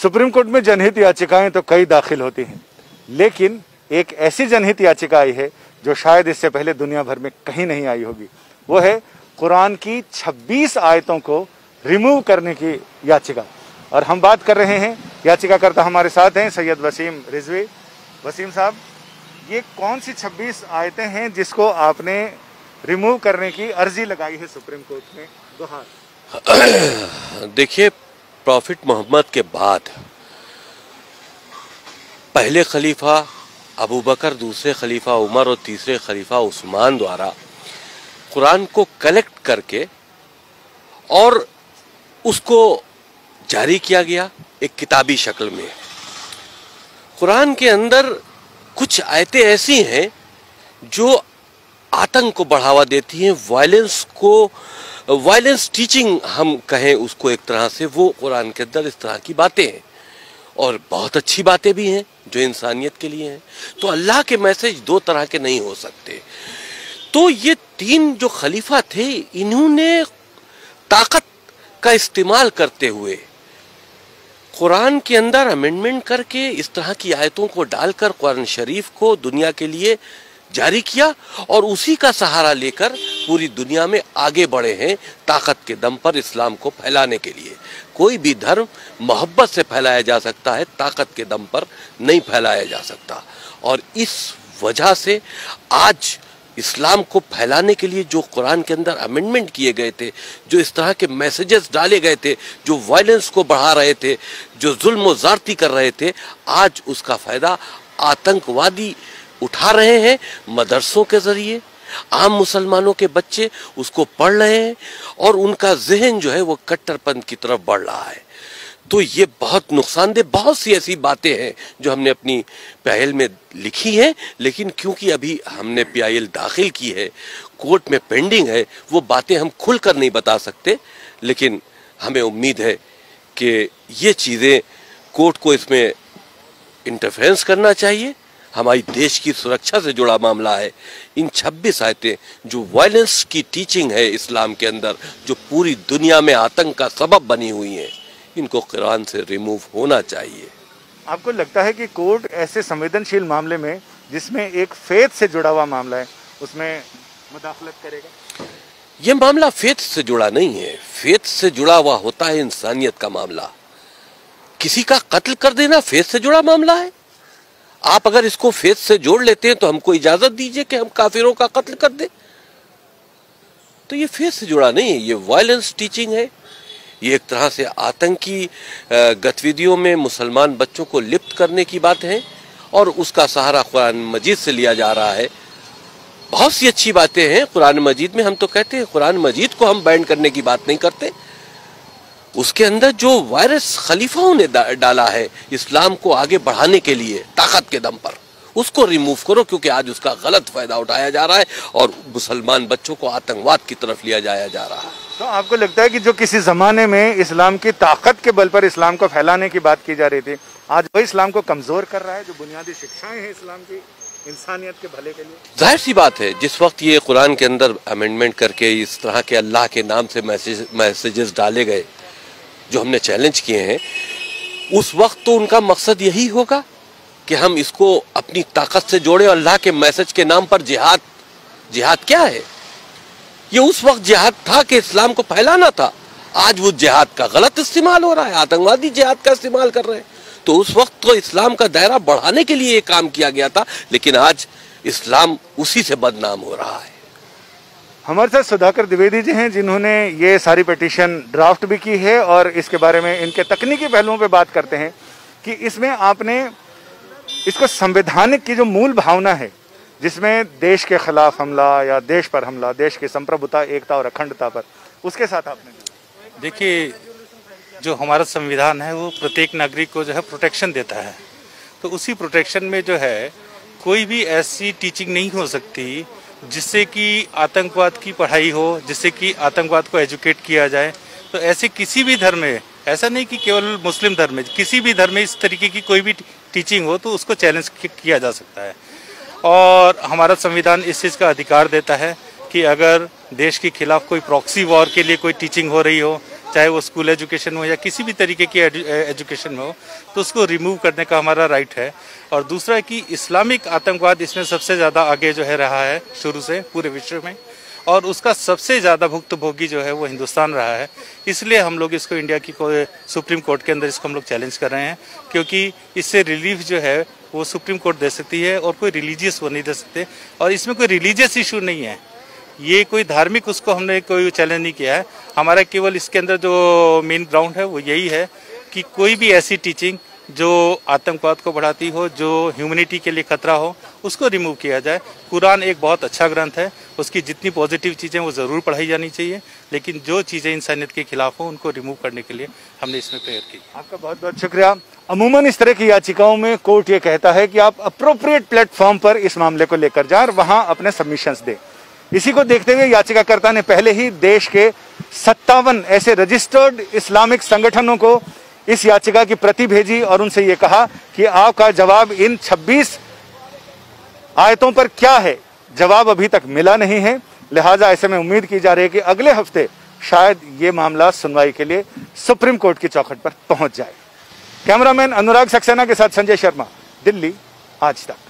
Supreme court में जनहित याचिकाएं तो कई दाखिल होती हैं, लेकिन एक ऐसी जनहित याचिका आई है जो शायद इससे पहले दुनिया भर में कहीं नहीं आई होगी। वो है कुरान की 26 आयतों को रिमूव करने की याचिका। और हम बात कर रहे हैं, याचिकाकर्ता हमारे साथ हैं सैयद वसीम रिजवी। वसीम साहब, ये कौन सी 26 आयतें हैं जिसको आपने रिमूव करने की अर्जी लगाई है सुप्रीम कोर्ट में? दोहार देखिए, प्रॉफिट मोहम्मद के बाद पहले खलीफा अबू बकर, दूसरे खलीफा उमर और तीसरे खलीफा उस्मान द्वारा कुरान को कलेक्ट करके और उसको जारी किया गया एक किताबी शक्ल में। कुरान के अंदर कुछ आयतें ऐसी हैं जो आतंक को बढ़ावा देती हैं, वायलेंस टीचिंग हम कहें उसको एक तरह से, वो कुरान के अंदर इस तरह की बातें हैं और बहुत अच्छी बातें भी हैं जो इंसानियत के लिए हैं। तो अल्लाह के मैसेज दो तरह के नहीं हो सकते। तो ये तीन जो खलीफा थे, इन्होंने ताकत का इस्तेमाल करते हुए कुरान के अंदर अमेंडमेंट करके इस तरह की आयतों को डालकर कुरान शरीफ को दुनिया के लिए जारी किया और उसी का सहारा लेकर पूरी दुनिया में आगे बढ़े हैं ताकत के दम पर इस्लाम को फैलाने के लिए। कोई भी धर्म मोहब्बत से फैलाया जा सकता है, ताकत के दम पर नहीं फैलाया जा सकता। और इस वजह से आज इस्लाम को फैलाने के लिए जो कुरान के अंदर अमेंडमेंट किए गए थे, जो इस तरह के मैसेजेस डाले गए थे, जो वायलेंस को बढ़ा रहे थे, जो जुल्म और ज़्यादती कर रहे थे, आज उसका फ़ायदा आतंकवादी उठा रहे हैं। मदरसों के ज़रिए आम मुसलमानों के बच्चे उसको पढ़ रहे हैं और उनका जहन जो है वो कट्टरपंथ की तरफ बढ़ रहा है। तो ये बहुत नुकसानदेह, बहुत सी ऐसी बातें हैं जो हमने अपनी पीआईएल में लिखी हैं, लेकिन क्योंकि अभी हमने पीआईएल दाखिल की है, कोर्ट में पेंडिंग है, वो बातें हम खुलकर नहीं बता सकते। लेकिन हमें उम्मीद है कि ये चीज़ें कोर्ट को इसमें इंटरफेरेंस करना चाहिए। हमारी देश की सुरक्षा से जुड़ा मामला है। इन 26 आयतें जो वायलेंस की टीचिंग है इस्लाम के अंदर, जो पूरी दुनिया में आतंक का सबब बनी हुई हैं, इनको कुरान से रिमूव होना चाहिए। आपको लगता है कि कोर्ट ऐसे संवेदनशील मामले में, जिसमें एक फेथ से जुड़ा हुआ मामला है, उसमें मुदाखलत करेगा? ये मामला फेथ से जुड़ा नहीं है। फेथ से जुड़ा हुआ होता है इंसानियत का मामला। किसी का कत्ल कर देना फेथ से जुड़ा मामला है। आप अगर इसको फेथ से जोड़ लेते हैं तो हमको इजाजत दीजिए कि हम काफिरों का कत्ल कर दें। तो ये फेथ से जुड़ा नहीं है, ये वायलेंस टीचिंग है। ये एक तरह से आतंकी गतिविधियों में मुसलमान बच्चों को लिप्त करने की बात है और उसका सहारा कुरान मजीद से लिया जा रहा है। बहुत सी अच्छी बातें हैं कुरान मजीद में। हम तो कहते हैं कुरान मजीद को हम बैन करने की बात नहीं करते। उसके अंदर जो वायरस खलीफाओं ने डाला है इस्लाम को आगे बढ़ाने के लिए ताकत के दम पर, उसको रिमूव करो, क्योंकि आज उसका गलत फायदा उठाया जा रहा है और मुसलमान बच्चों को आतंकवाद की तरफ लिया जाया जा रहा है। तो आपको लगता है कि जो किसी जमाने में इस्लाम की ताकत के बल पर इस्लाम को फैलाने की बात की जा रही थी, आज वही इस्लाम को कमजोर कर रहा है? जो बुनियादी शिक्षाएं हैं इस्लाम की इंसानियत के भले के लिए, जाहिर सी बात है, जिस वक्त ये कुरान के अंदर अमेंडमेंट करके इस तरह के अल्लाह के नाम से मैसेजेस डाले गए जो हमने चैलेंज किए हैं, उस वक्त तो उनका मकसद यही होगा कि हम इसको अपनी ताकत से जोड़े। अल्लाह के मैसेज के नाम पर जिहाद क्या है? ये उस वक्त जिहाद था कि इस्लाम को फैलाना था। आज वो जिहाद का गलत इस्तेमाल हो रहा है, आतंकवादी जिहाद का इस्तेमाल कर रहे हैं। तो उस वक्त तो इस्लाम का दायरा बढ़ाने के लिए ये काम किया गया था, लेकिन आज इस्लाम उसी से बदनाम हो रहा है। हमारे साथ सुधाकर द्विवेदी जी हैं, जिन्होंने ये सारी पिटीशन ड्राफ्ट भी की है और इसके बारे में इनके तकनीकी पहलुओं पे बात करते हैं कि इसमें आपने इसको संवैधानिक की जो मूल भावना है, जिसमें देश के खिलाफ हमला या देश पर हमला, देश की संप्रभुता, एकता और अखंडता पर, उसके साथ आपने देखिए, जो हमारा संविधान है वो प्रत्येक नागरिक को जो है प्रोटेक्शन देता है। तो उसी प्रोटेक्शन में जो है कोई भी ऐसी टीचिंग नहीं हो सकती जिससे कि आतंकवाद की पढ़ाई हो, जिससे कि आतंकवाद को एजुकेट किया जाए। तो ऐसे किसी भी धर्म में, ऐसा नहीं कि केवल मुस्लिम धर्म में, किसी भी धर्म में इस तरीके की कोई भी टीचिंग हो तो उसको चैलेंज किया जा सकता है। और हमारा संविधान इस चीज़ का अधिकार देता है कि अगर देश के खिलाफ कोई प्रॉक्सी वॉर के लिए कोई टीचिंग हो रही हो चाहे वो स्कूल एजुकेशन में हो या किसी भी तरीके की एजुकेशन में हो, तो उसको रिमूव करने का हमारा राइट है। और दूसरा कि इस्लामिक आतंकवाद इसमें सबसे ज़्यादा आगे जो है रहा है शुरू से पूरे विश्व में, और उसका सबसे ज़्यादा भुक्तभोगी जो है वो हिंदुस्तान रहा है। इसलिए हम लोग इसको इंडिया की सुप्रीम कोर्ट के अंदर इसको हम लोग चैलेंज कर रहे हैं, क्योंकि इससे रिलीफ जो है वो सुप्रीम कोर्ट दे सकती है और कोई रिलीजियस वो नहीं दे सकते। और इसमें कोई रिलीजियस इशू नहीं है, ये कोई धार्मिक उसको हमने कोई चैलेंज नहीं किया है। हमारा केवल इसके अंदर जो मेन ग्राउंड है वो यही है कि कोई भी ऐसी टीचिंग जो आतंकवाद को बढ़ाती हो, जो ह्यूमैनिटी के लिए खतरा हो, उसको रिमूव किया जाए। कुरान एक बहुत अच्छा ग्रंथ है, उसकी जितनी पॉजिटिव चीज़ें वो ज़रूर पढ़ाई जानी चाहिए, लेकिन जो चीज़ें इंसानियत के खिलाफ हो उनको रिमूव करने के लिए हमने इसमें प्रेयर की। आपका बहुत बहुत शुक्रिया। अमूमन इस तरह की याचिकाओं में कोर्ट ये कहता है कि आप अप्रोप्रिएट प्लेटफॉर्म पर इस मामले को लेकर जाएं और वहां अपने सबमिशंस दें। इसी को देखते हुए याचिकाकर्ता ने पहले ही देश के 57 ऐसे रजिस्टर्ड इस्लामिक संगठनों को इस याचिका की प्रति भेजी और उनसे ये कहा कि आपका जवाब इन 26 आयतों पर क्या है, जवाब अभी तक मिला नहीं है। लिहाजा ऐसे में उम्मीद की जा रही है कि अगले हफ्ते शायद ये मामला सुनवाई के लिए सुप्रीम कोर्ट की चौखट पर पहुंच जाए। कैमरामैन अनुराग सक्सेना के साथ संजय शर्मा, दिल्ली आज तक।